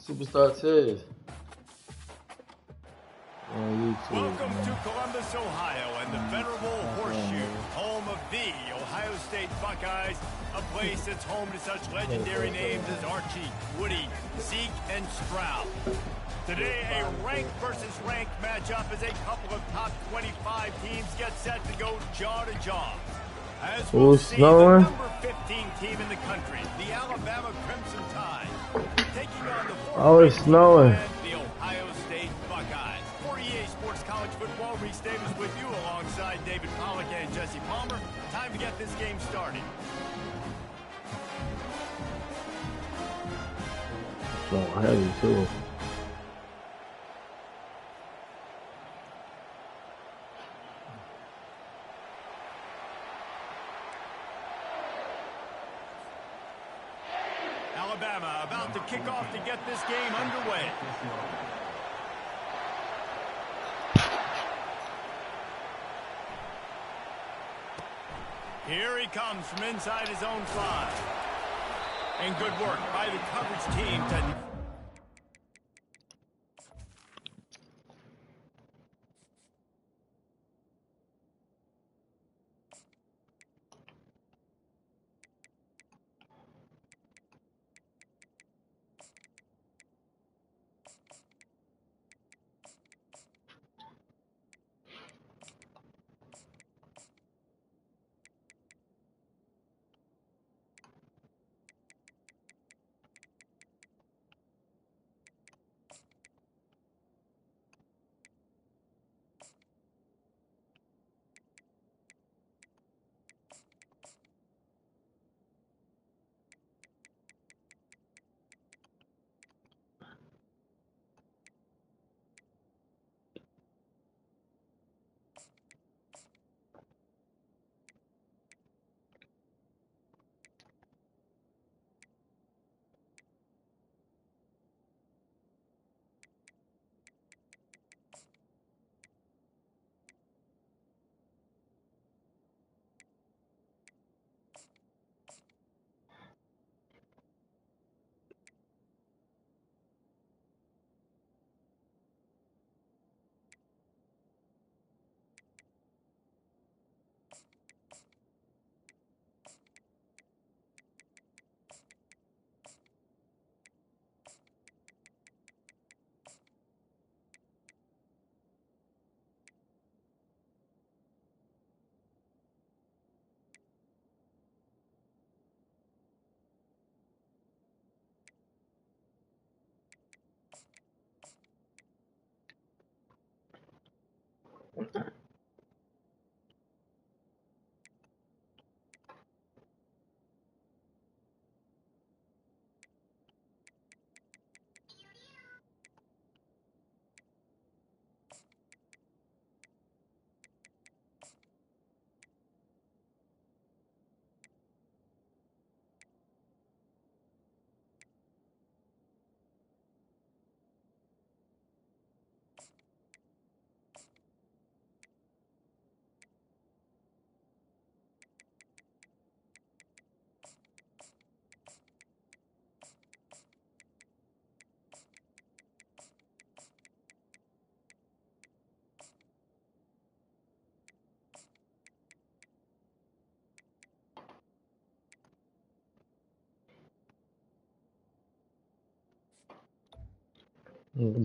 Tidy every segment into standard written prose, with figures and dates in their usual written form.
Superstartizz on YouTube. Welcome to Columbus, Ohio, and the venerable Horseshoe, home of the Ohio State Buckeyes, a place that's home to such legendary names as Archie, Woody, Zeke, and Stroud. Today, a ranked versus ranked matchup as a couple of top 25 teams get set to go jaw to jaw. As we'll see, the number 15 team in the country, the Alabama Crimson Tide, taking on the the Ohio State Buckeyes. For EA Sports College Football, Reese Davis with you alongside David Pollack and Jesse Palmer. Time to get this game started. So heavy too. Alabama about to kick off to get this game underway. Here he comes from inside his own 5. And good work by the coverage team to...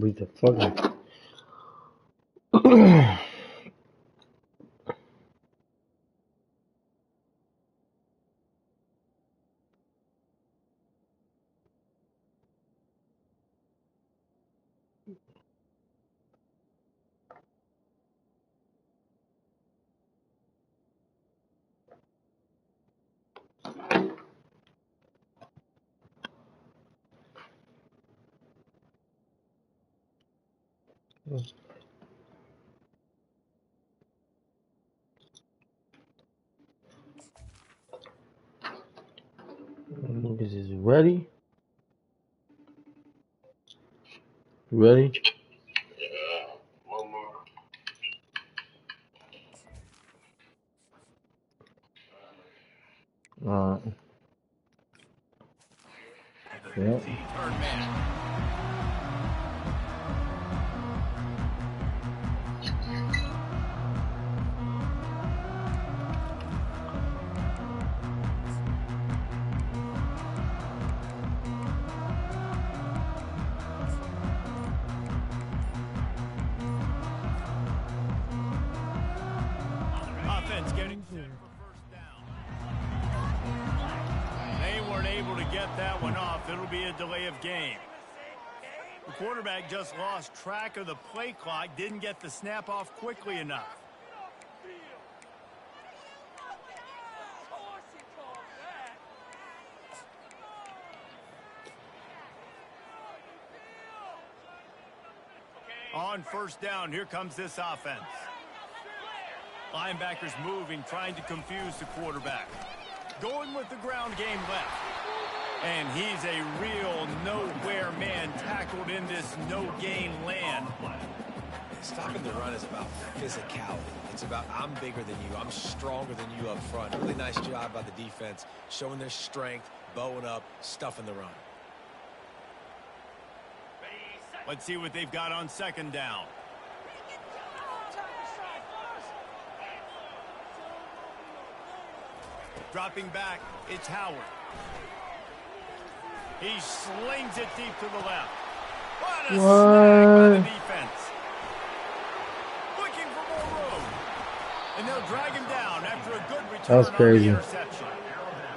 Beat the fucking. Niggas is ready. Ready? Yeah, one more. Alright. Yeah. Third man. Offense getting set for first down. They weren't able to get that one off. It'll be a delay of game. The quarterback just lost track of the play clock, didn't get the snap off quickly enough. On first down, here comes this offense. Linebackers moving, trying to confuse the quarterback. Going with the ground game left. And he's a real nowhere man tackled in this no-gain land. Stopping the run is about physicality. It's about I'm bigger than you. I'm stronger than you up front. Really nice job by the defense, showing their strength, bowing up, stuffing the run. Let's see what they've got on second down. Dropping back, it's Howard. He slings it deep to the left. What a snag by the defense. Looking for more room. And they'll drag him down after a good return. That's crazy. On the interception.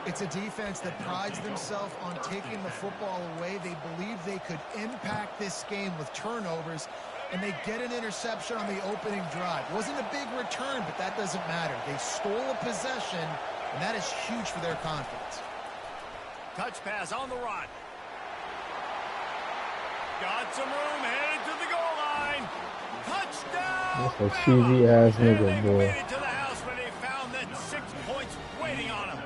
It's a defense that prides themselves on taking the football away. They believe they could impact this game with turnovers, and they get an interception on the opening drive. Wasn't a big return, but that doesn't matter. They stole a possession, and that is huge for their confidence. Touch pass on the run. Got some room, headed to the goal line. Touchdown! That's a cheesy ass nigga, boy. Made it to the house when they found that 6 points waiting on them.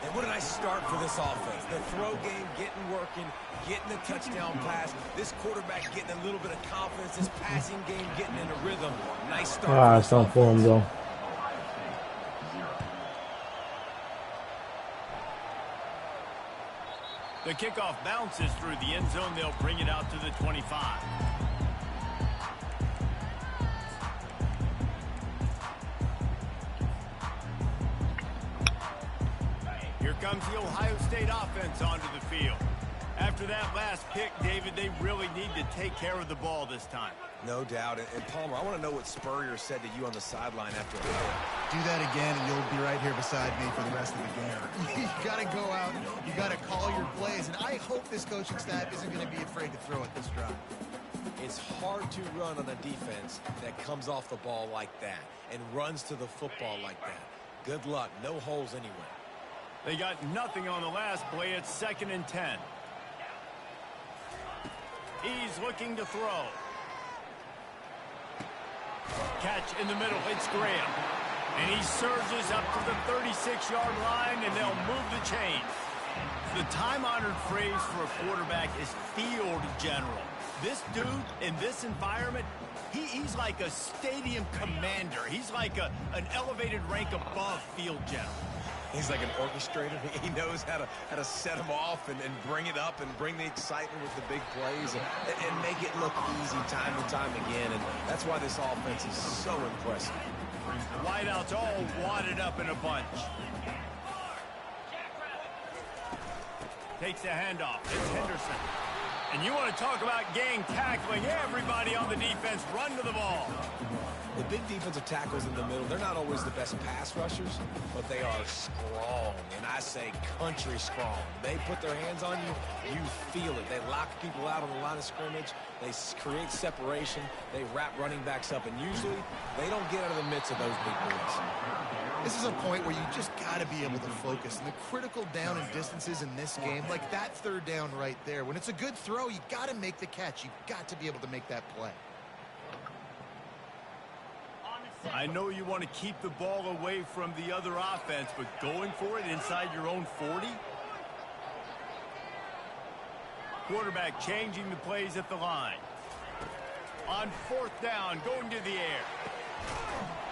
And what a nice start for this offense. The throw game getting working, getting the touchdown pass. This quarterback getting a little bit of confidence. This passing game getting in a rhythm. Nice start. It's not for him, though. The kickoff bounces through the end zone. They'll bring it out to the 25. Here comes the Ohio State offense onto the field. After that last pick, David, they really need to take care of the ball this time. No doubt. And Palmer, I want to know what Spurrier said to you on the sideline after a hit. Do that again, and you'll be right here beside me for the rest of the game. You got to go out. You got to call your plays. And I hope this coaching staff isn't going to be afraid to throw at this drive. It's hard to run on a defense that comes off the ball like that and runs to the football like that. Good luck. No holes anywhere. They got nothing on the last play. It's 2nd and 10. He's looking to throw. Catch in the middle. It's Graham. And he surges up to the 36-yard line, and they'll move the chains. The time-honored phrase for a quarterback is field general. This dude in this environment, he's like a stadium commander. He's like an elevated rank above field general. He's like an orchestrator. He knows how to set them off and bring it up and bring the excitement with the big plays and make it look easy time and time again. And that's why this offense is so impressive. The wideouts all wadded up in a bunch. Takes the handoff. It's Henderson. And you want to talk about gang tackling. Everybody on the defense run to the ball. The big defensive tackles in the middle, they're not always the best pass rushers, but they are strong, and I say country strong. They put their hands on you, you feel it. They lock people out on the line of scrimmage. They create separation. They wrap running backs up, and usually they don't get out of the midst of those big boys. This is a point where you just got to be able to focus. And the critical down and distances in this game, like that 3rd down right there, when it's a good throw, you got to make the catch. You've got to be able to make that play. I know you want to keep the ball away from the other offense, but going for it inside your own 40? Quarterback changing the plays at the line. On 4th down, going to the air.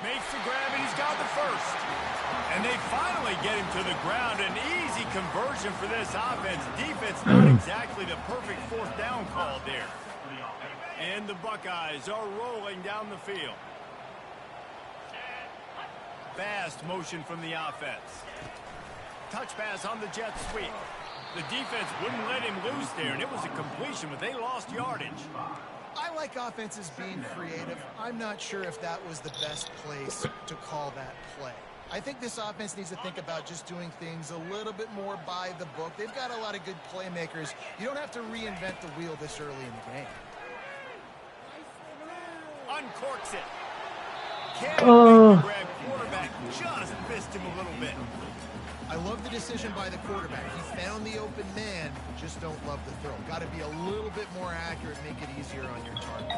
Makes the grab, and he's got the first. And they finally get him to the ground. An easy conversion for this offense. Defense not exactly the perfect fourth down call there. And the Buckeyes are rolling down the field. Fast motion from the offense. Touch pass on the jet sweep. The defense wouldn't let him loose there, and it was a completion, but they lost yardage. I like offenses being creative. I'm not sure if that was the best place to call that play. I think this offense needs to think about just doing things a little bit more by the book. They've got a lot of good playmakers. You don't have to reinvent the wheel this early in the game. Uncorks it. Can't grab quarterback. Just missed him a little bit. I love the decision by the quarterback. He found the open man, just don't love the throw. Got to be a little bit more accurate, make it easier on your target.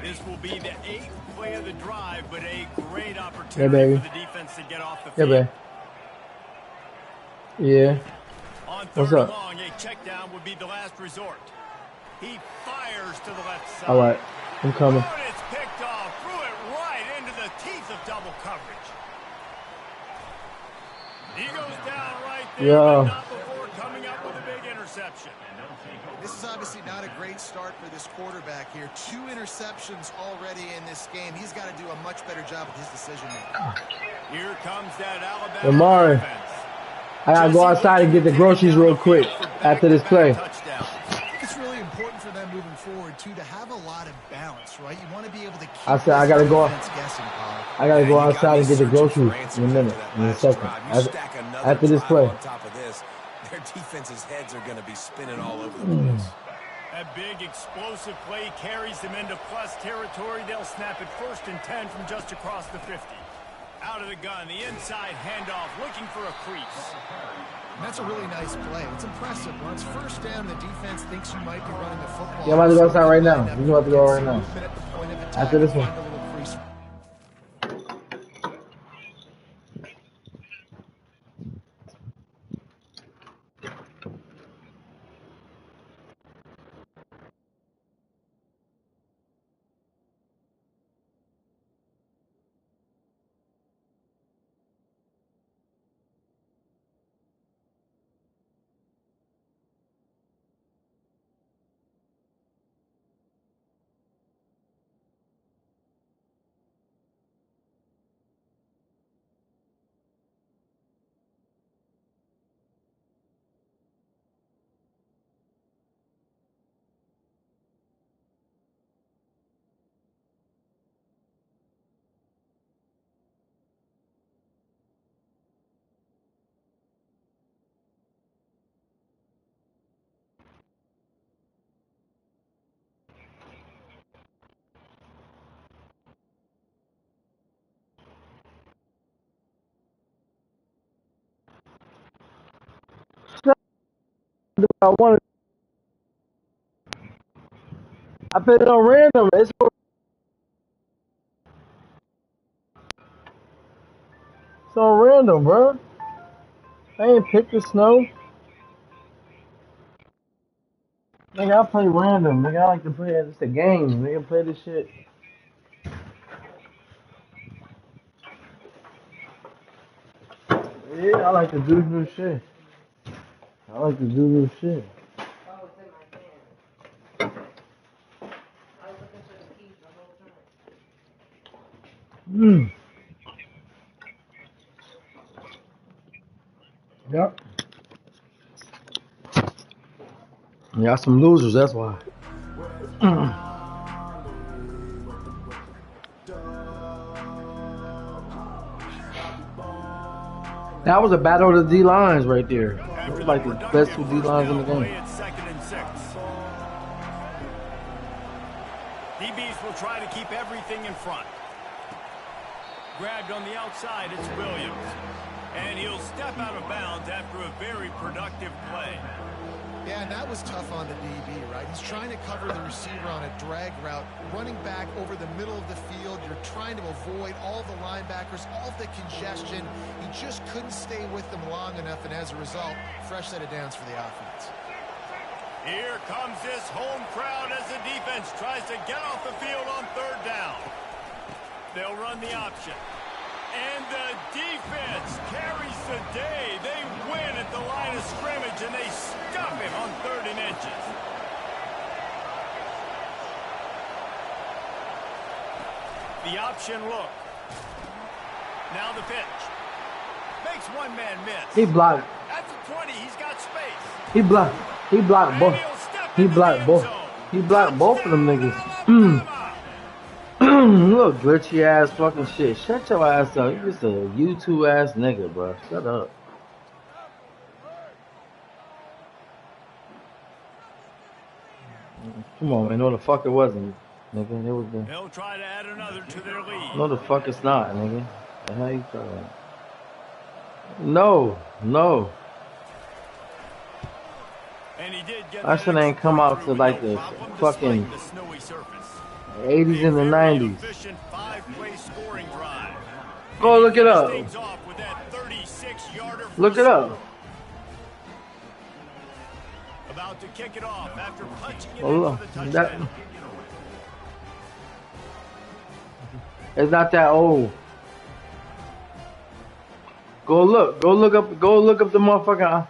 This will be the 8th play of the drive, but a great opportunity for the defense to get off the field. Baby. Yeah. On third and long, a check down would be the last resort. He fires to the left side. All right, I'm coming. Oh, it's picked off, threw it right into the teeth of double coverage. He goes down right there, but not before coming up with a big interception. This is obviously not a great start for this quarterback here. 2 interceptions already in this game. He's got to do a much better job with his decision-making. Here comes that Alabama defense. I got to go outside and get the groceries real quick after this play. It's really important for them moving forward, too, to have a lot of balance, right? You want to be able to keep I said I got to go. guessing, I got to go outside and get the groceries in a minute, in a second. After this play. On top of this, their defense's heads are going to be spinning all over the place. That big explosive play carries them into plus territory. They'll snap it 1st and 10 from just across the 50. Out of the gun, the inside handoff, looking for a crease. And that's a really nice play. It's impressive. When it's 1st down, the defense thinks you might be running the football. Yeah, I'm about to go outside right now. We're about to go right now. After this one. I put it on random. It's on random, bro. I ain't picked the snow. Nigga, I play random. Nigga, I like to play it. It's a game. Nigga, play this shit. Yeah, I like to do new shit. I like to do new shit. Yep. Y'all some losers, that's why. That was a battle of the D-lines right there. It was like the best 2 D-lines in the game. It's 2nd and 6. DBs will try to keep everything in front. Grabbed on the outside, it's Williams. And he'll step out of bounds after a very productive play. Yeah, and that was tough on the DB, right? He's trying to cover the receiver on a drag route, running back over the middle of the field. You're trying to avoid all the linebackers, all the congestion. He just couldn't stay with them long enough, and as a result, fresh set of downs for the offense. Here comes this home crowd as the defense tries to get off the field on 3rd down. They'll run the option. And the defense carries the day. They win at the line of scrimmage, and they stuff him on 3rd and inches. The option look. Now the pitch. Makes one man miss. He blocked. At the 20, he's got space. He blocked. He blocked both. He blocked both. He blocked both of them niggas. You little glitchy ass fucking shit. Shut your ass up. You just a YouTube ass nigga, bro. Shut up. Come on, man. No, the fuck it wasn't, nigga. It was the. They'll try to add another to their lead. No, the fuck it's not, nigga. The hell you talking about? No, no. And he did get I shit ain't come out to like the fucking 80s and the 90s. Go look it up. Look it up. About to kick it off after punching it Oh, into the that, touchdown. it's not that old. Go look up the motherfucker.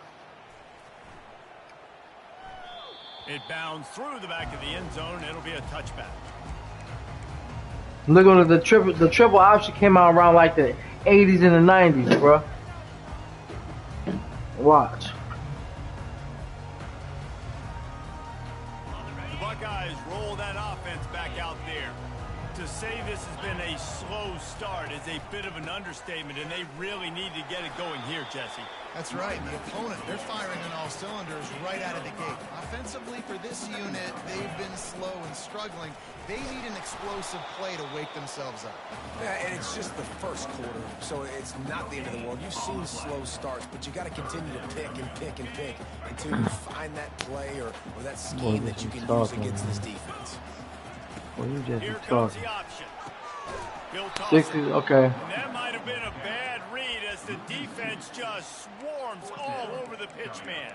It bounds through the back of the end zone. It'll be a touchback. Look at the triple option came out around like the 80s and the 90s, bro. Watch. The Buckeyes roll that offense back out there. To say this has been a slow start is a bit of an understatement, and they really need to get it going here, Jesse. That's right. The opponent, they're firing on all cylinders right out of the gate. Offensively, for this unit, they've been slow and struggling. They need an explosive play to wake themselves up. Yeah, and it's just the first quarter, so it's not the end of the world. You've seen slow starts, but you got to continue to pick and pick and pick until you find that play or that scheme that you can use against this defense. Well, you just Here comes talking. the option. He'll toss 60, it. okay. And that might have been a bad read as the defense just swarms all over the pitch man.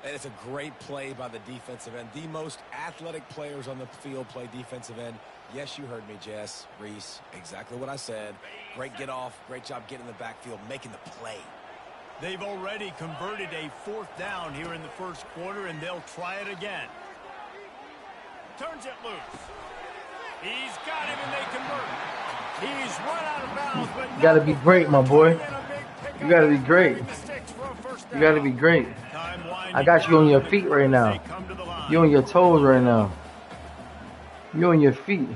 And it's a great play by the defensive end. The most athletic players on the field play defensive end. Yes, you heard me, Jess, Reese. Exactly what I said. Great get off. Great job getting in the backfield, making the play. They've already converted a 4th down here in the first quarter, and they'll try it again. Turns it loose. He's got him, and they convert. He's run out of bounds, but You gotta be great, my boy. You gotta be great. You gotta be great. I got you on your feet right now. You on your toes right now. You on your feet.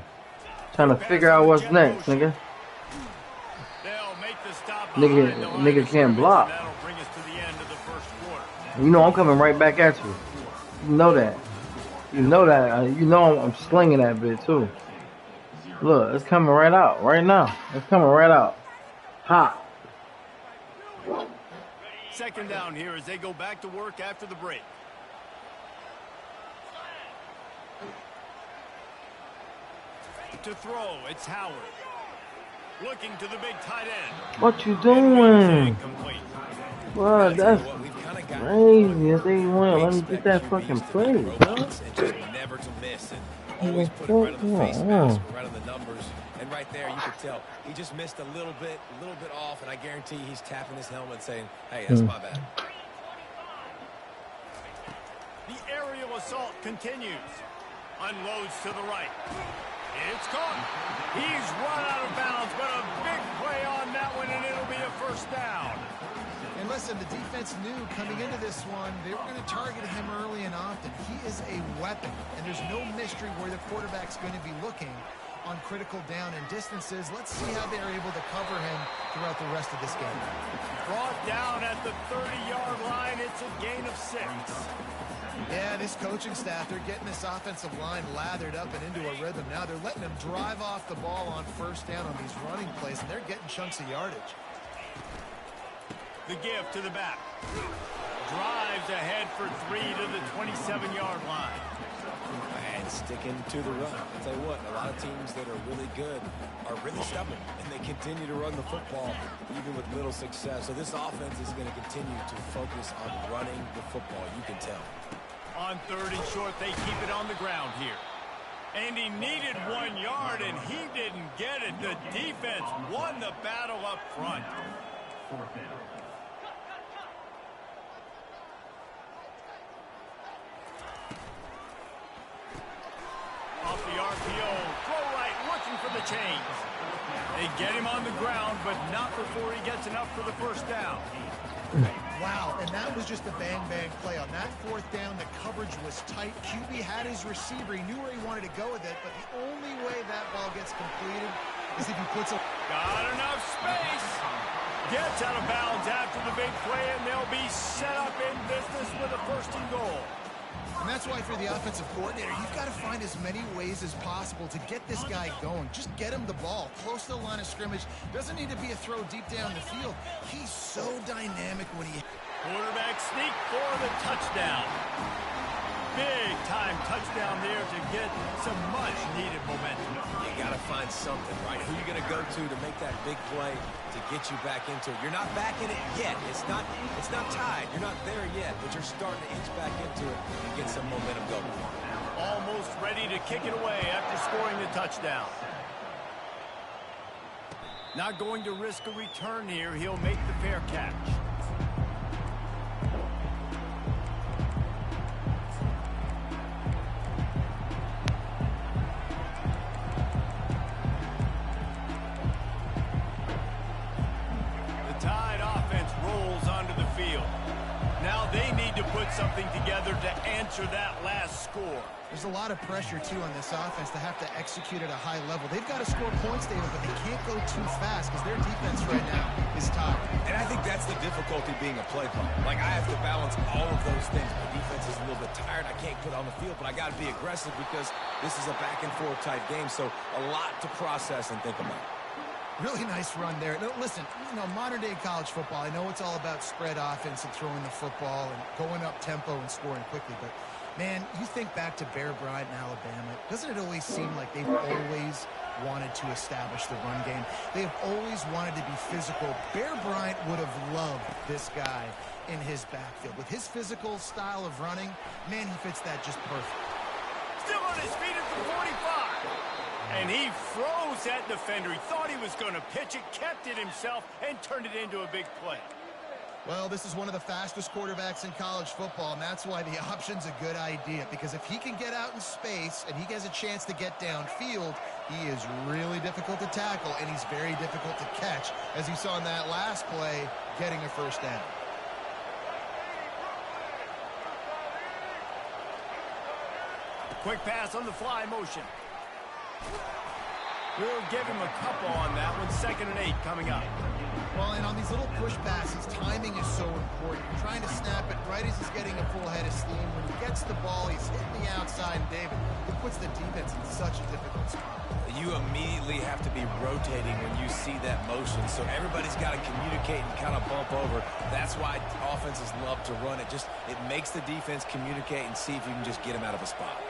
Trying to figure out what's next, nigga. Nigga can't block. You know I'm coming right back at you. You know that. You know that. You know I'm slinging that bit too. Look, it's coming right out. Right now. It's coming right out. Hot. 2nd down here as they go back to work after the break. To throw, it's Howard. Looking to the big tight end. What you doing? Bro, that's crazy. If they win, let me get that fucking play, bro. Never to miss. Always put it right on the face mask, right on the numbers. And right there, you could tell he just missed a little bit off, and I guarantee he's tapping his helmet saying, hey, that's my bad. The aerial assault continues. Unloads to the right. It's caught. He's run out of bounds, but a big play on that one, and it'll be a 1st down. And listen, the defense knew coming into this one, they were going to target him early and often. He is a weapon, and there's no mystery where the quarterback's going to be looking on critical down and distances. Let's see how they're able to cover him throughout the rest of this game. Brought down at the 30-yard line. It's a gain of 6. Yeah, this coaching staff, they're getting this offensive line lathered up and into a rhythm. Now they're letting them drive off the ball on 1st down on these running plays, and they're getting chunks of yardage. The give to the back. Drives ahead for 3 to the 27-yard line. And sticking to the run. I'll tell you what, a lot of teams that are really good are really stubborn, and they continue to run the football even with little success. So this offense is going to continue to focus on running the football. You can tell. On 3rd and short, they keep it on the ground here. And he needed 1 yard, and he didn't get it. The defense won the battle up front. Off the RPO, throw right, looking for the chains. They get him on the ground, but not before he gets enough for the first down. Wow, and that was just a bang-bang play. On that 4th down, the coverage was tight. QB had his receiver. He knew where he wanted to go with it, but the only way that ball gets completed is if he puts a... Got enough space. Gets out of bounds after the big play, and they'll be set up in business with a 1st and goal. And that's why for the offensive coordinator, you've got to find as many ways as possible to get this guy going. Just get him the ball close to the line of scrimmage. Doesn't need to be a throw deep down the field. He's so dynamic when he... Quarterback sneak for the touchdown. Big time touchdown there to get some much needed momentum. You got to find something, right? Who are you going to go to make that big play to get you back into it? You're not back in it yet. It's not tied. You're not there yet, but you're starting to inch back into it and get some momentum going. Almost ready to kick it away after scoring the touchdown. Not going to risk a return here. He'll make the fair catch. Something together to answer that last score. There's a lot of pressure, too, on this offense to have to execute at a high level. They've got to score points, David, but they can't go too fast because their defense right now is tired. And I think that's the difficulty being a play caller. Like, I have to balance all of those things. My defense is a little bit tired. I can't put on the field, but I got to be aggressive because this is a back-and-forth type game, so a lot to process and think about. Really nice run there. Now, listen, modern-day college football, I know it's all about spread offense and throwing the football and going up tempo and scoring quickly, but, man, you think back to Bear Bryant in Alabama, doesn't it always seem like they've always wanted to establish the run game? They have always wanted to be physical. Bear Bryant would have loved this guy in his backfield. With his physical style of running, man, he fits that just perfect. Still on his feet at the 45. And he froze that defender. He thought he was going to pitch it, kept it himself, and turned it into a big play. Well, this is one of the fastest quarterbacks in college football, and that's why the option's a good idea. Because if he can get out in space and he has a chance to get downfield, he is really difficult to tackle, and he's very difficult to catch, as you saw in that last play, getting a 1st down. Quick pass on the fly motion. We'll give him a couple on that one. 2nd and 8 coming up. Well, and on these little push passes, timing is so important. You're trying to snap it right as he's getting a full head of steam. When he gets the ball, he's hitting the outside, and David, it puts the defense in such a difficult spot. You immediately have to be rotating when you see that motion, so everybody's got to communicate and kind of bump over. That's why offenses love to run it. It makes the defense communicate and see if you can just get him out of a spot.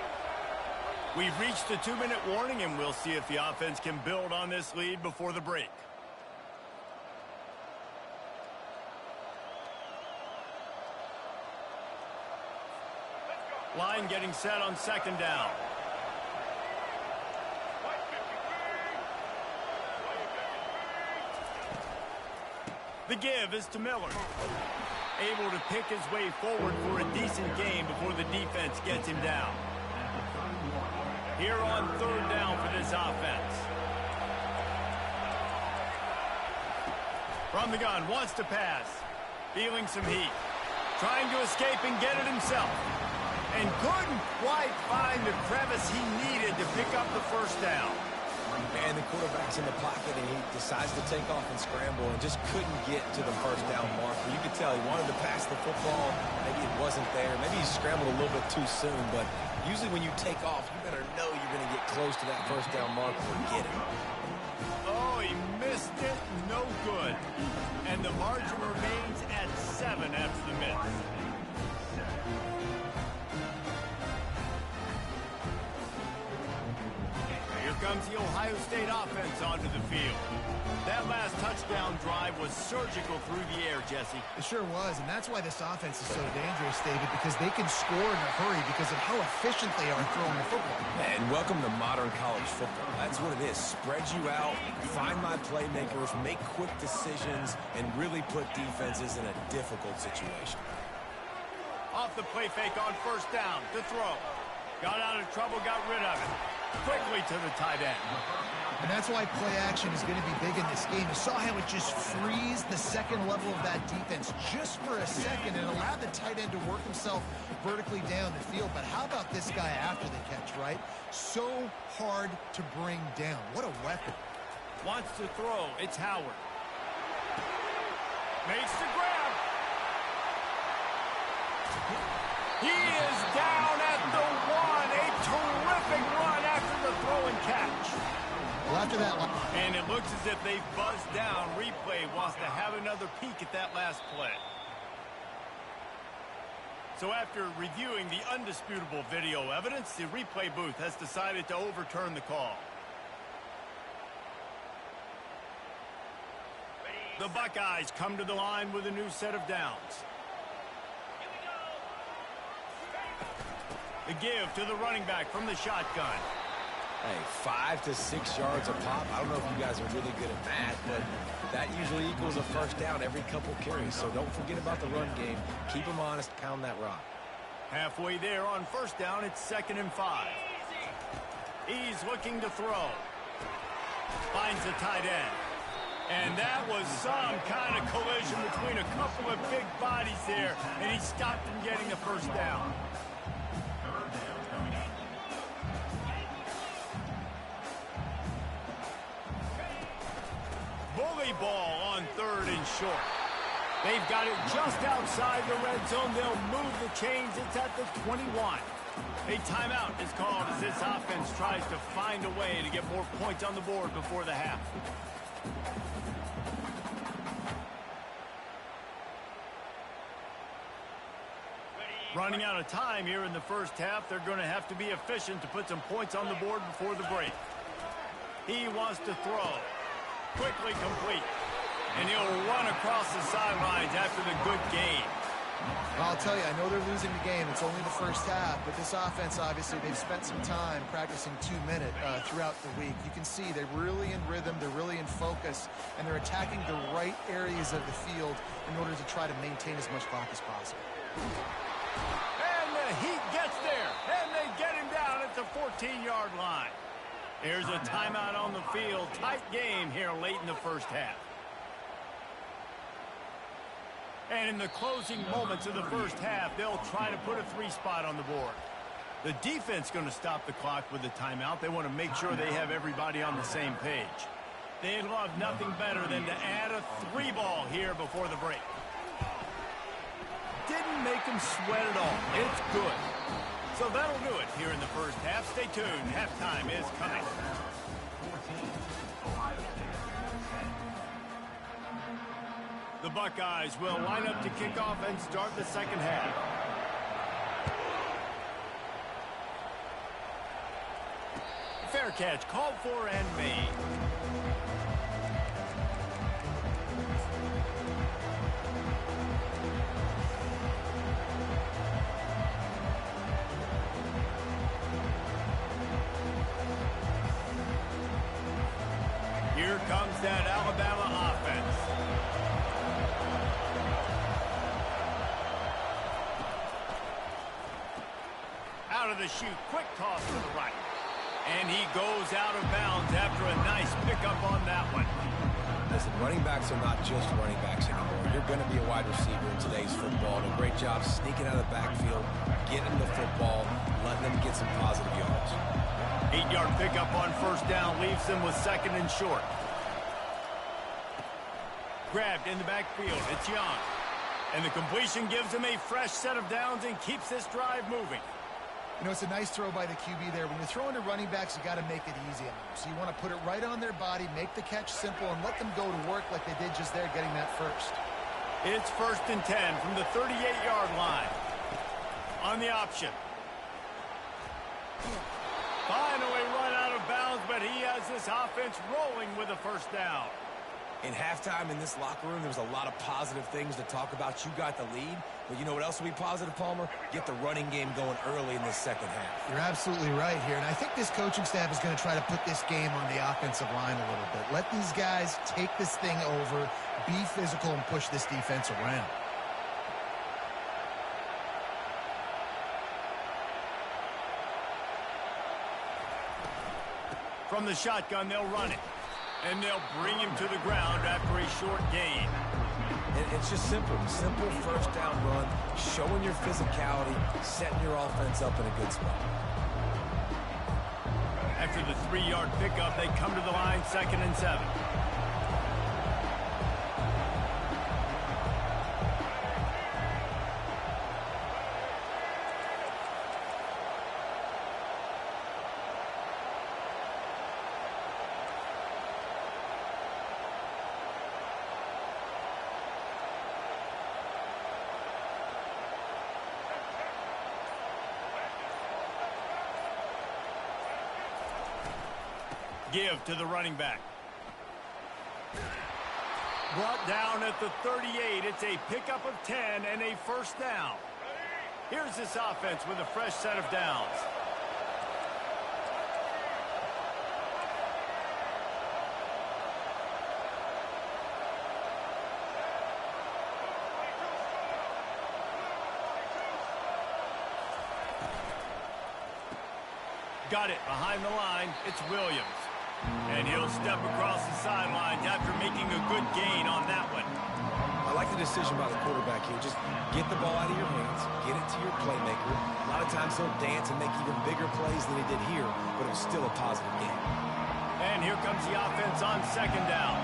We've reached the 2-minute warning, and we'll see if the offense can build on this lead before the break. Line getting set on 2nd down. The give is to Miller. Able to pick his way forward for a decent game before the defense gets him down. Here on 3rd down for this offense. From the gun, wants to pass. Feeling some heat. Trying to escape and get it himself. And couldn't quite find the crevice he needed to pick up the 1st down. And the quarterback's in the pocket, and he decides to take off and scramble and just couldn't get to the 1st down marker. You could tell he wanted to pass the football. Maybe it wasn't there. Maybe he scrambled a little bit too soon, but usually when you take off, you better know you're going to get close to that 1st down marker and get it. Oh, he missed it. No good. And the margin remains at 7 after the miss. Here comes the Ohio State offense onto the field. That last touchdown drive was surgical through the air, Jesse. It sure was, and that's why this offense is so dangerous, David, because they can score in a hurry because of how efficient they are throwing the football. And welcome to modern college football. That's what it is. Spread you out, find my playmakers, make quick decisions, and really put defenses in a difficult situation. Off the play fake on first down to throw. Got out of trouble, got rid of it. Quickly to the tight end. And that's why play action is going to be big in this game. You saw how it just frees the second level of that defense just for a second and allowed the tight end to work himself vertically down the field. But how about this guy after the catch, right? So hard to bring down. What a weapon. Wants to throw. It's Howard. Makes the grab. He is down at the one. A terrific run after the throw and catch. Well, after that one. And it looks as if they've buzzed down. Replay wants to have another peek at that last play. So after reviewing the undisputable video evidence, the replay booth has decided to overturn the call. The Buckeyes come to the line with a new set of downs. The give to the running back from the shotgun. Hey, 5 to 6 yards a pop. I don't know if you guys are really good at math, but that usually equals a first down every couple carries. So don't forget about the run game. Keep them honest, pound that rock. Halfway there on first down, it's 2nd and 5. He's looking to throw. Finds the tight end. And that was some kind of collision between a couple of big bodies there, and he stopped him getting the first down. Bully ball on 3rd and short. They've got it just outside the red zone. They'll move the chains. It's at the 21. A timeout is called as this offense tries to find a way to get more points on the board before the half. Running out of time here in the first half. They're going to have to be efficient to put some points on the board before the break. He wants to throw. Quickly complete. And he'll run across the sidelines after the good game. I'll tell you, I know they're losing the game. It's only the first half, but this offense, obviously, they've spent some time practicing 2-minute throughout the week. You can see they're really in rhythm, they're really in focus, and they're attacking the right areas of the field in order to try to maintain as much clock as possible. And the Heat gets there, and they get him down at the 14-yard line. Here's a timeout on the field. Tight game here late in the first half. And in the closing moments of the first half, they'll try to put a 3-spot on the board. The defense going to stop the clock with the timeout. They want to make sure they have everybody on the same page. They'd love nothing better than to add a 3-ball here before the break. Didn't make them sweat at all. It's good. So that'll do it here in the first half. Stay tuned. Halftime is coming. The Buckeyes will line up to kick off and start the second half. Fair catch called for and made. Here comes that Alabama offense. Out of the chute, quick toss to the right. And he goes out of bounds after a nice pickup on that one. Listen, running backs are not just running backs anymore. You're going to be a wide receiver in today's football. And a great job sneaking out of the backfield, getting the football, letting them get some positive yards. 8-yard pickup on first down leaves them with 2nd and short. Grabbed in the backfield. It's Young. And the completion gives him a fresh set of downs and keeps this drive moving. You know, it's a nice throw by the QB there. When you're throwing to running backs, you got to make it easy on them. So you want to put it right on their body, make the catch simple, and let them go to work like they did just there, getting that first. It's 1st and 10 from the 38-yard line. On the option. Finally run out of bounds, but he has this offense rolling with a first down. In halftime in this locker room, there's a lot of positive things to talk about. You got the lead, but you know what else will be positive, Palmer? Get the running game going early in this second half. You're absolutely right here, and I think this coaching staff is going to try to put this game on the offensive line a little bit. Let these guys take this thing over, be physical, and push this defense around. From the shotgun, they'll run it. And they'll bring him to the ground after a short gain. And it's just simple. Simple first down run, showing your physicality, setting your offense up in a good spot. After the 3-yard pickup, they come to the line 2nd and 7. Give to the running back. Brought down at the 38. It's a pickup of 10 and a first down. Here's this offense with a fresh set of downs. Got it behind the line. It's Williams. And he'll step across the sidelines after making a good gain on that one. I like the decision by the quarterback here. Just get the ball out of your hands, get it to your playmaker. A lot of times he'll dance and make even bigger plays than he did here, but it was still a positive game. And here comes the offense on 2nd down.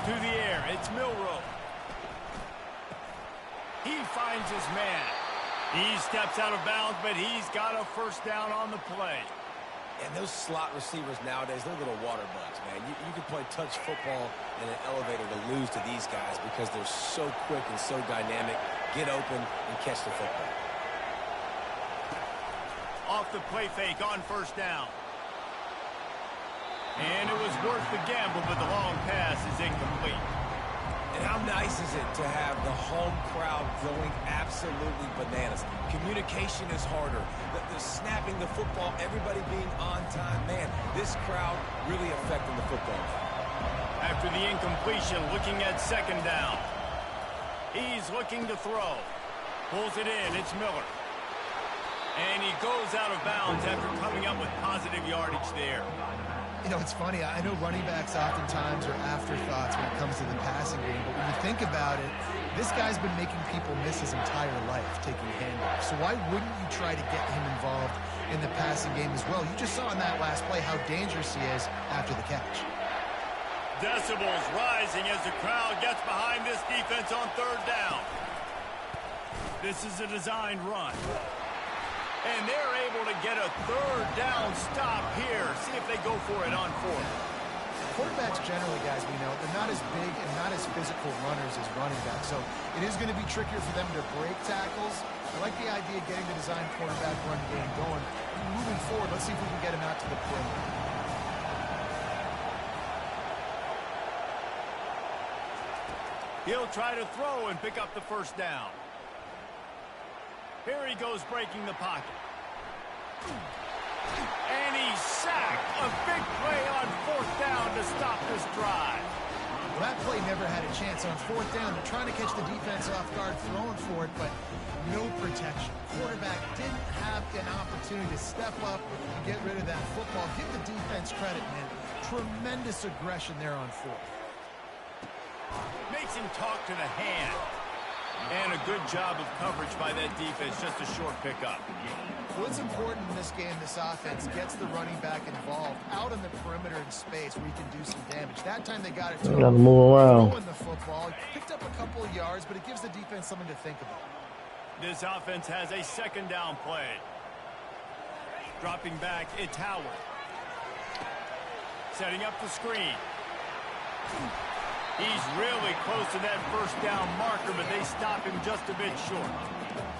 To the air, it's Milroe. He finds his man. He steps out of bounds, but he's got a first down on the play. And those slot receivers nowadays, they're little water bugs, man. You can play touch football in an elevator to lose to these guys because they're so quick and so dynamic. Get open and catch the football. Off the play fake on first down. And it was worth the gamble, but the long pass is incomplete. And how nice is it to have the home crowd going absolutely bananas? Communication is harder. The snapping the football, everybody being on time. Man, this crowd really affecting the football. After the incompletion, looking at 2nd down. He's looking to throw. Pulls it in. It's Miller. And he goes out of bounds after coming up with positive yardage there. You know, it's funny. I know running backs oftentimes are afterthoughts when it comes to the passing game, but when you think about it, this guy's been making people miss his entire life taking handoffs. So why wouldn't you try to get him involved in the passing game as well? You just saw in that last play how dangerous he is after the catch. Decibels rising as the crowd gets behind this defense on 3rd down. This is a designed run. And they're able to get a 3rd down stop here. See if they go for it on 4th. Quarterbacks generally, guys, we know, they're not as big and not as physical runners as running backs. So it is going to be trickier for them to break tackles. I like the idea of getting the design quarterback run game going. Moving forward, let's see if we can get him out to the perimeter. He'll try to throw and pick up the first down. Here he goes breaking the pocket. And he's sacked. A big play on 4th down to stop this drive. Well, that play never had a chance on 4th down. They're trying to catch the defense off guard, throwing for it, but no protection. Quarterback didn't have an opportunity to step up and get rid of that football. Give the defense credit, man. Tremendous aggression there on 4th. Makes him talk to the hand. And a good job of coverage by that defense, just a short pickup. What's important in this game, this offense gets the running back involved out on the perimeter in space where he can do some damage. That time they got it to him. Move around. Throwing the football, picked up a couple of yards, but it gives the defense something to think about. This offense has a 2nd down play. Dropping back, it's Howard. Setting up the screen. He's really close to that first down marker, but they stop him just a bit short.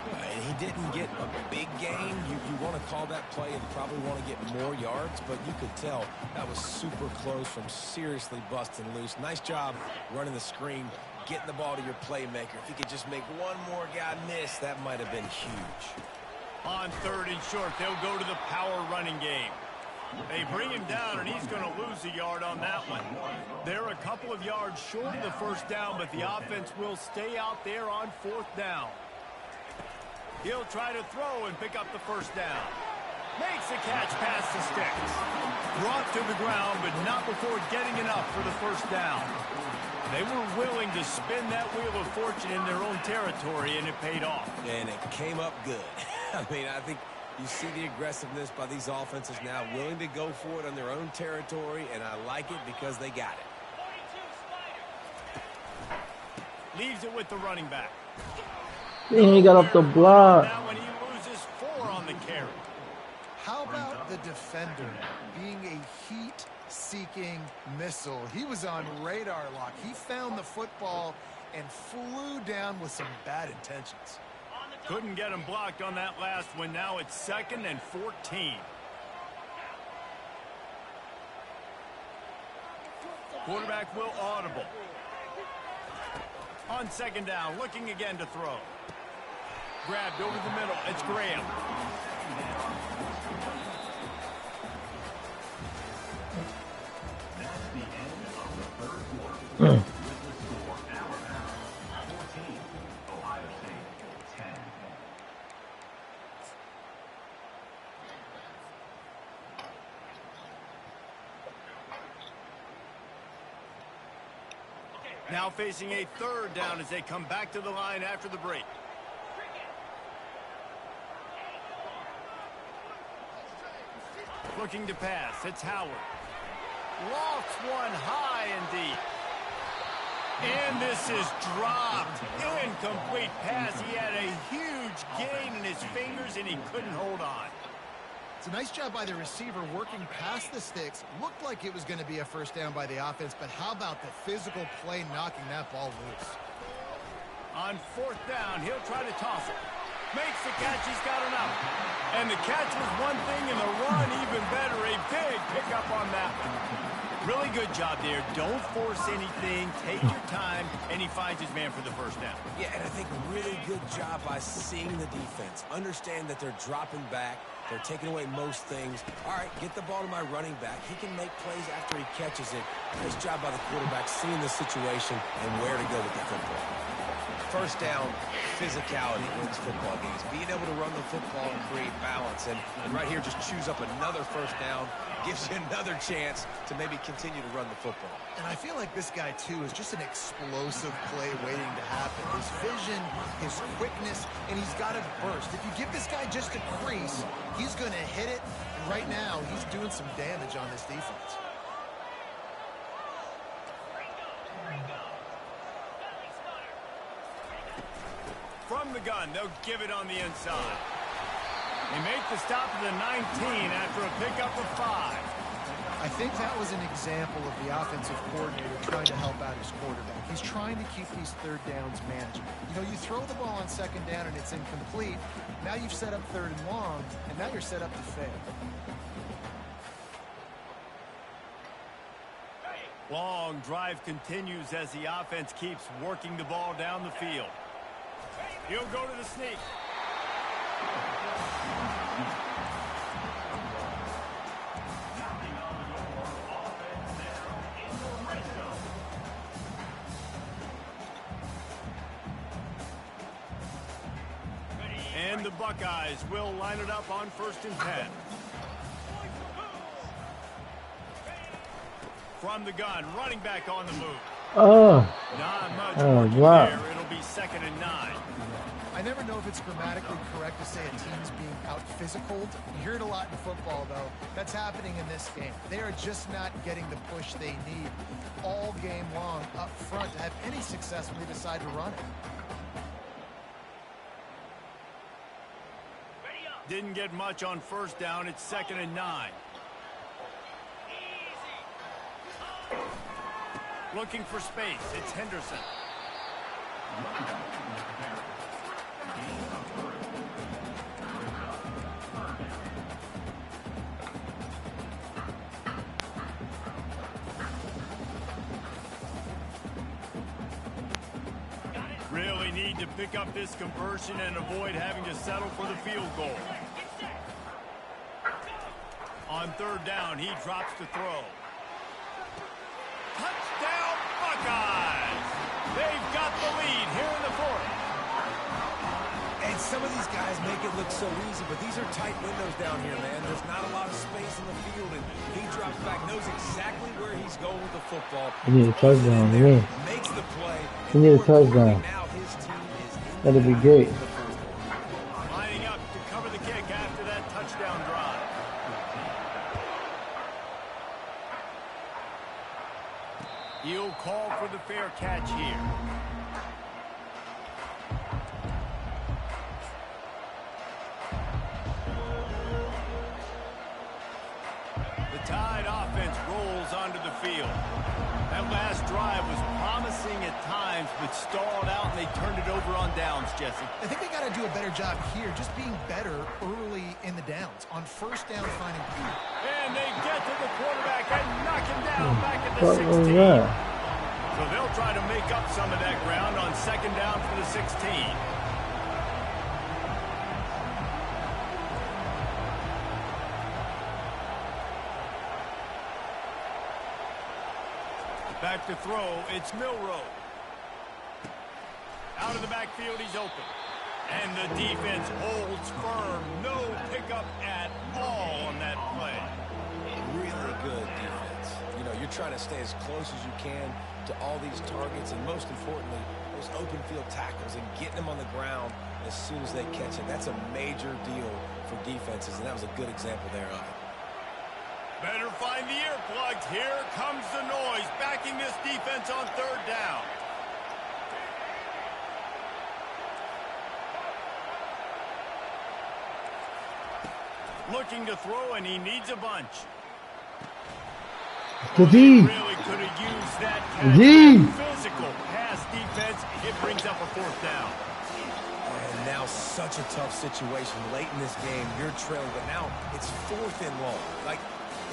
And he didn't get a big gain. You want to call that play and probably want to get more yards, but you could tell that was super close from seriously busting loose. Nice job running the screen, getting the ball to your playmaker. If he could just make one more guy miss, that might have been huge. On 3rd and short, they'll go to the power running game. They bring him down, and he's going to lose a yard on that one. They're a couple of yards short of the first down, but the offense will stay out there on 4th down. He'll try to throw and pick up the first down. Makes a catch past the sticks. Brought to the ground, but not before getting enough for the first down. They were willing to spin that wheel of fortune in their own territory, and it paid off. And it came up good. I mean, I think you see the aggressiveness by these offenses now, willing to go for it on their own territory, and I like it because they got it. Leaves it with the running back. He got up the block. Now when he loses 4 on the carry. How about the defender being a heat-seeking missile? He was on radar lock. He found the football and flew down with some bad intentions. Couldn't get him blocked on that last one. Now it's 2nd and 14. Quarterback will audible. On 2nd down, looking again to throw. Grabbed over the middle. It's Graham. Now facing a 3rd down as they come back to the line after the break. Looking to pass. It's Howard. Lofts one high and deep. And this is dropped. Incomplete pass. He had a huge gain in his fingers, and he couldn't hold on. It's a nice job by the receiver working past the sticks. Looked like it was going to be a first down by the offense, but how about the physical play knocking that ball loose? On 4th down, he'll try to toss it. Makes the catch. He's got enough. And the catch was one thing, and the run even better. A big pickup on that one. Really good job there. Don't force anything. Take your time, and he finds his man for the first down. Yeah, and I think really good job by seeing the defense. Understand that they're dropping back. They're taking away most things. All right, get the ball to my running back. He can make plays after he catches it. Nice job by the quarterback seeing the situation and where to go with the football. First down, physicality wins football games. Being able to run the football and create balance. And right here, just choose up another first down. Gives you another chance to maybe continue to run the football. And I feel like this guy, too, is just an explosive play waiting to happen. His vision, his quickness, and he's got it burst. If you give this guy just a crease, he's going to hit it. And right now, he's doing some damage on this defense. From the gun, they'll give it on the inside. They make the stop at the 19 after a pickup of 5. I think that was an example of the offensive coordinator trying to help out his quarterback. He's trying to keep these 3rd downs manageable. You know, you throw the ball on 2nd down and it's incomplete. Now you've set up 3rd and long, and now you're set up to fail. Long drive continues as the offense keeps working the ball down the field. He'll go to the sneak. And the Buckeyes will line it up on 1st and 10. From the gun, running back on the move. Not much work there. It'll be 2nd and 9. I never know if it's grammatically correct to say a team's being out-physicaled. You hear it a lot in football, though. That's happening in this game. They are just not getting the push they need all game long up front to have any success when they decide to run it. Didn't get much on 1st down. It's 2nd and 9. Looking for space. It's Henderson. Really need to pick up this conversion and avoid having to settle for the field goal. On third down, he drops to throw. Touchdown, Buckeyes! They've got the lead here in the fourth. And some of these guys make it look so easy, but these are tight windows down here, man. There's not a lot of space in the field, and he drops back, knows exactly where he's going with the football. He need a touchdown, yeah. Makes the play. He need a touchdown. Now his team is That'd be great. Lining up to cover the kick after that touchdown drive. He'll call for the fair catch here. The Tide offense rolls onto the field. That last drive was promising at times, but stalled out, and they turned it over on downs, Jesse. I think they got to do a better job here, just being better early in the downs. On first down, finding Pete. And they get to the quarterback and knock him down back at the What 16. was that? So they'll try to make up some of that ground on second down for the 16. Back to throw, it's Milroe. Out of the backfield, he's open. And the defense holds firm. No pickup at all on that play. really good defense. You know, you're trying to stay as close as you can to all these targets, and most importantly, those open field tackles and getting them on the ground as soon as they catch it. That's a major deal for defenses, and that was a good example there of it. Better find the earplugs. Here comes the noise, backing this defense on third down. Looking to throw, and he needs a bunch. The D. Really could have used that physical pass defense. It brings up a fourth down. And now such a tough situation late in this game. You're trailing, but now it's fourth and long. Like,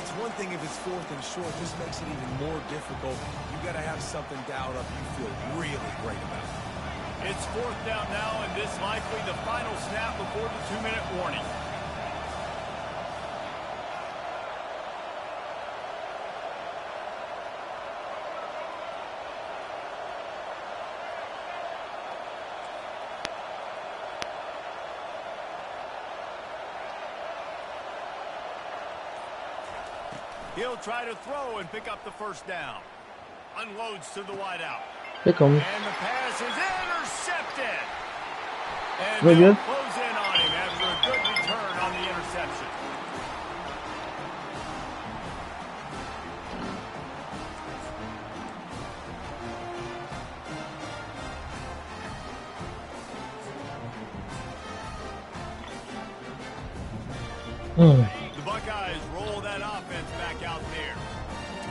it's one thing if it's fourth and short. This makes it even more difficult. You got to have something dialed up you feel really great about. It's fourth down now, and this likely the final snap before the 2-minute warning. He'll try to throw and pick up the first down. Unloads to the wideout. Pick him. And the pass is intercepted. And Very they'll good. close in on him after a good return on the interception. The Buckeyes roll that offense back out there.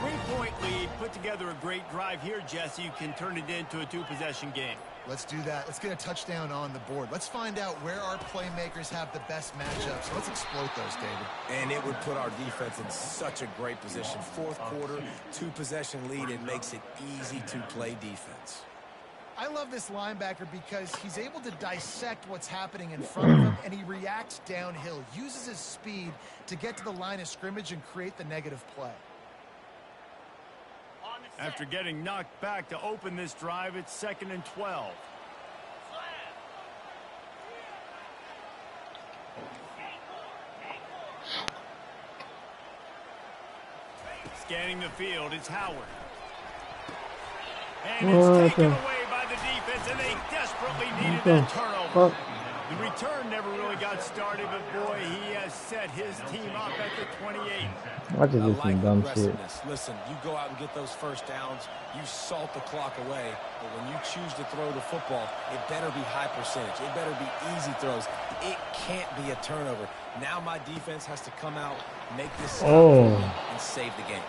3-point lead, put together a great drive here, Jesse. You can turn it into a 2-possession game. Let's do that. Let's get a touchdown on the board. Let's find out where our playmakers have the best matchups. Let's exploit those, David. And it would put our defense in such a great position. Fourth quarter, 2-possession lead. It makes it easy to play defense. I love this linebacker because he's able to dissect what's happening in front of him, and he reacts downhill, uses his speed to get to the line of scrimmage and create the negative play. After getting knocked back to open this drive, it's 2nd and 12. Scanning the field, it's Howard. And it's taken away by the defense, and they desperately needed that turnover. The return never really got started, but boy, he has set his team up at the 28. I just did some dumb shit. Listen, you go out and get those first downs, you salt the clock away, but when you choose to throw the football, it better be high percentage. It better be easy throws. It can't be a turnover. Now my defense has to come out, make this stop and save the game.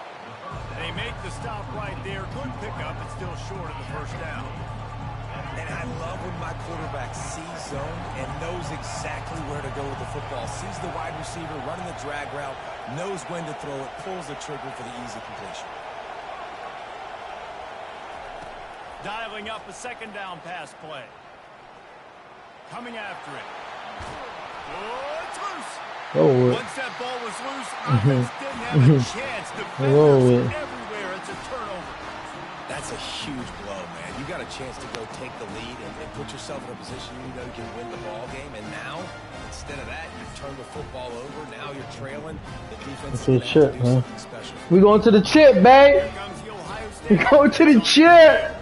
They make the stop right there. Good pickup, but still short of the first down. And I love when my quarterback sees zone and knows exactly where to go with the football. Sees the wide receiver running the drag route, knows when to throw it, pulls the trigger for the easy completion. Dialing up a second down pass play. Coming after it. Oh, it's loose. Oh, Once that ball was loose, offense didn't have a chance. Defenders everywhere. It's a turnover. That's a huge blow, man. You got a chance to go take the lead and put yourself in a position you know you can win the ball game. And now, instead of that, you turn the football over. Now you're trailing. The defense is going to do something special. We going to the chip, babe. We going to the chip,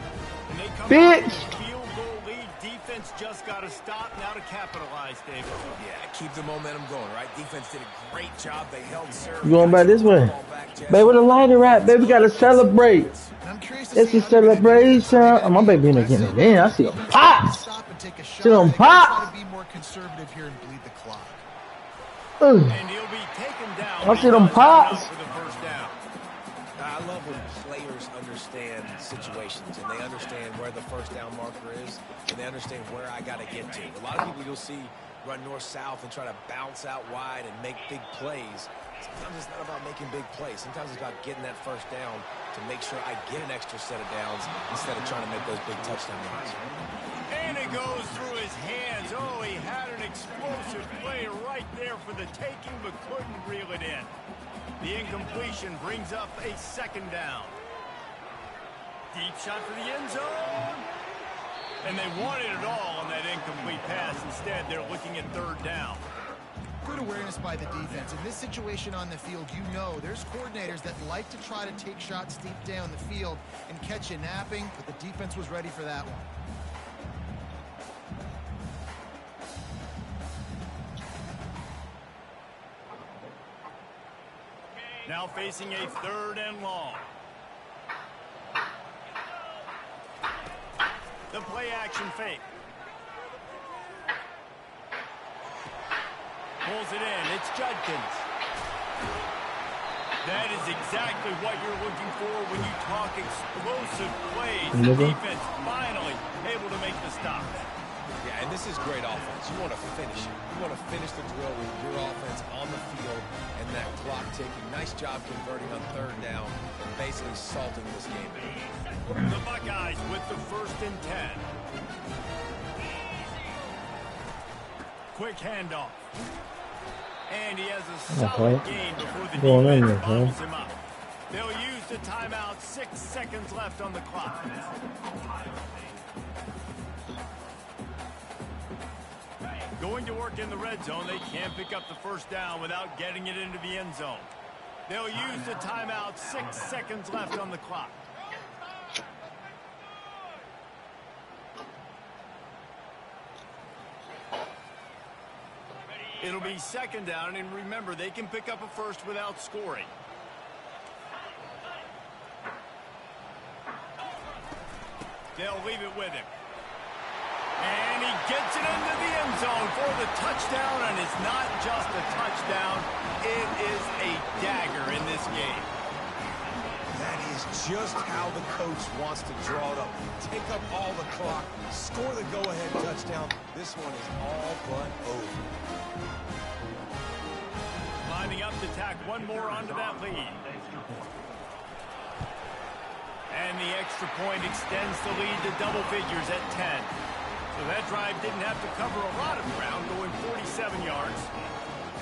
bitch. Field goal lead. Defense just got to stop now to capitalize, David. Yeah, keep the momentum going, right? Defense did a great job. They held serve. You going back this way? Babe, where the lighter at? Baby, we got to celebrate. It's a celebration. Oh, my baby in again. Man, I see them pops. See them pops. I see them pops. I love when players understand situations and they understand where the first down marker is and they understand where I got to get to. A lot of people you'll see run north-south and try to bounce out wide and make big plays. Sometimes it's not about making big plays. Sometimes it's about getting that first down to make sure I get an extra set of downs instead of trying to make those big touchdown runs. And it goes through his hands. Oh, he had an explosive play right there for the taking, but couldn't reel it in. The incompletion brings up a second down. Deep shot for the end zone. And they wanted it all on that incomplete pass. Instead, they're looking at third down. Good awareness by the defense. In this situation on the field, you know there's coordinators that like to try to take shots deep down the field and catch you napping, but the defense was ready for that one. Now facing a third and long. The play action fake. Pulls it in. It's Judkins. That is exactly what you're looking for when you talk explosive plays. The defense finally able to make the stop. Yeah, and this is great offense. You want to finish it. You want to finish the drill with your offense on the field and that clock ticking. Nice job converting on third down and basically salting this game. The Buckeyes with the 1st and 10. Quick handoff. And he has a solid gain before the defense bottles him up. They'll use the timeout. 6 seconds left on the clock. Going to work in the red zone. They can't pick up the first down without getting it into the end zone. They'll use the timeout. 6 seconds left on the clock. It'll be second down, and remember, they can pick up a first without scoring. They'll leave it with him. And he gets it into the end zone for the touchdown, and it's not just a touchdown, it is a dagger in this game. That is just how the coach wants to draw it up. Take up all the clock, score the go-ahead touchdown. This one is all but over. Lining up to tack one more onto that lead. And the extra point extends the lead to double figures at 10. So that drive didn't have to cover a lot of ground, going 47 yards.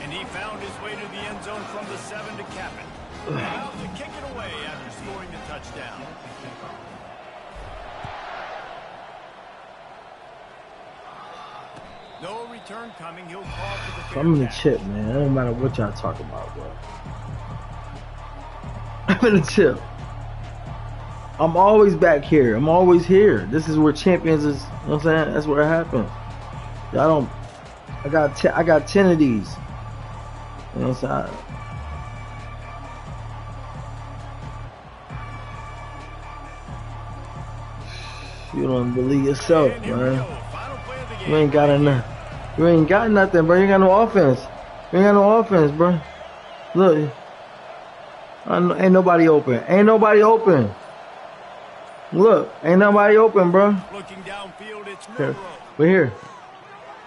And he found his way to the end zone from the 7 to cap it. About to kick it away after scoring the touchdown. No return coming. He'll call for the fair I'm in the catch. chip, man. It don't matter what y'all talk about, bro. I'm in the chip. I'm always back here. I'm always here. This is where champions is. You know what I'm saying? That's where it happens. Y'all don't. I got 10 of these. You know what I'm saying? You don't believe yourself, man. You ain't got enough. You ain't got nothing, bro. You ain't got no offense. You ain't got no offense, bro. Look. Ain't nobody open. Ain't nobody open. Look, ain't nobody open, bro. Looking downfield, it's Here. Monroe. We're here.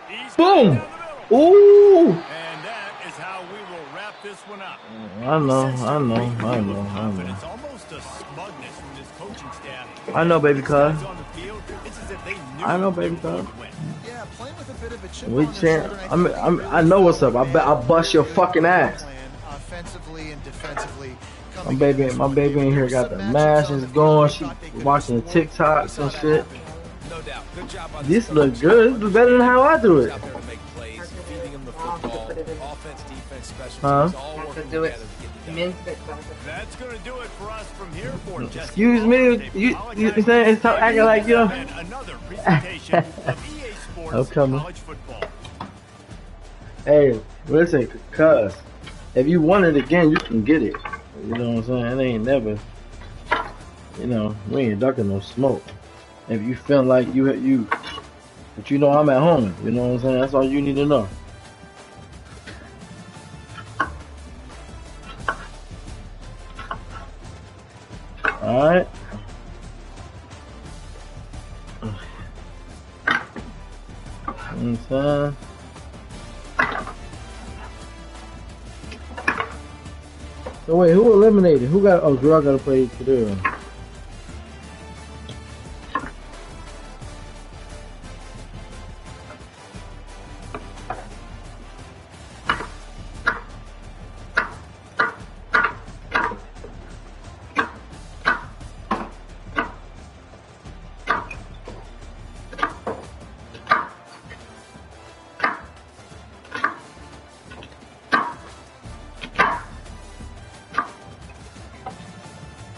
He's Boom. down the middle. Ooh. And that is how we will wrap this one up. I know. He sensed I a know. great I deal know. of I know. confidence, almost a smugness from this coaching staff. I know, baby These cuz. guys on the field, it's as if they knew I know, they baby were going cuz. to win. Yeah, playing with a bit of a chip We on their chant. shoulder. I know what's up. I'll bust your fucking ass. Offensively and defensively. My baby in here got the matches going. She watching the TikToks and shit. No doubt. Good job by This look good. This is better than how I do it. out there to make plays, feeding them the football, offense, defense, special Huh? teams, all working do it. together to get it done. That's going to do it for us from here for Jesse. Excuse me. You saying it's acting like you? And another presentation of EA Sports I'm coming. College Football. Hey, listen, cuz if you want it again, you can get it. You know what I'm saying? It ain't never. You know, we ain't ducking no smoke. If you feel like but you know I'm at home. You know what I'm saying? That's all you need to know. All right. You know what I'm saying? So wait, who eliminated? Who got? Oh, Drew got to play today.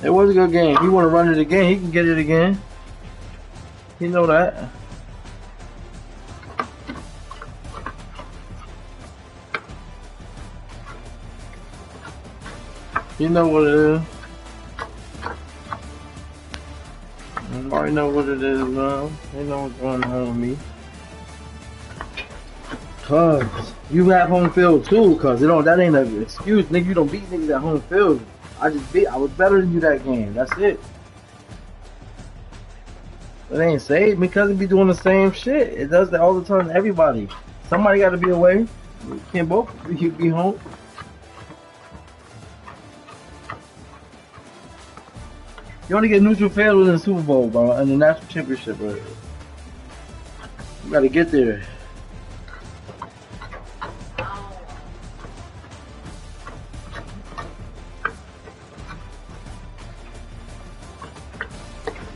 It was a good game. He want to run it again. He can get it again. He know that. You know what it is. You already know what it is, man. You know what's going on with me. Cause you at home field too. Cause you know that ain't an excuse, nigga. You don't beat niggas at home field. I was better than you that game. That's it. It ain't safe because it be doing the same shit. It does that all the time to everybody. Somebody got to be away. You can't both be home. You only get neutral field in the Super Bowl, bro, and the national championship, bro. You got to get there.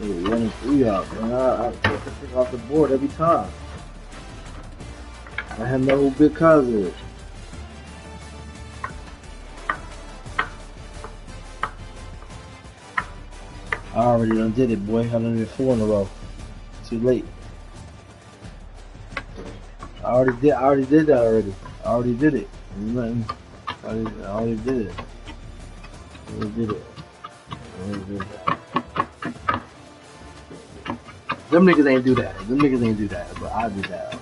Yeah, running 3 out, man. I take the thing off the board every time. I have no big cause of it. I already done did it, boy. I done did 4 in a row. Too late. I already did that already. I already did it. Nothing. I already did it. I already did it. I already did that. Them niggas ain't do that. Them niggas ain't do that. But I did that.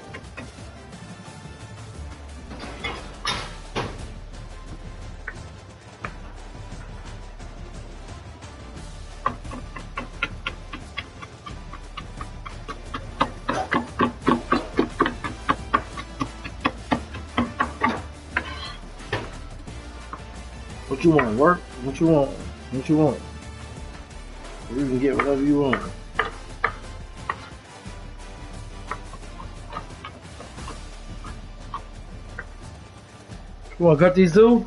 What you want? Work? What you want? What you want? You can get whatever you want. You want to cut these too?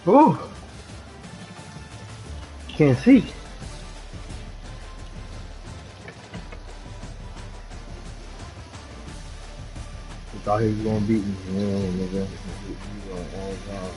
Ooh. Can't see. I thought he was gonna beat me. You know, nigga. He gonna all down.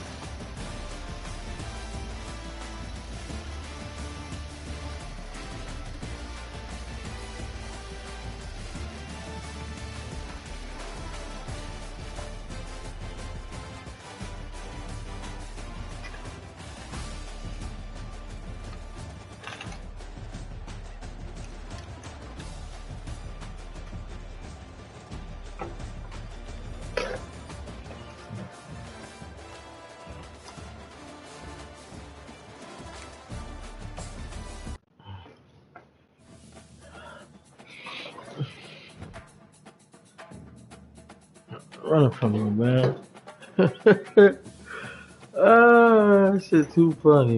running from you, man. Ah, shit too funny.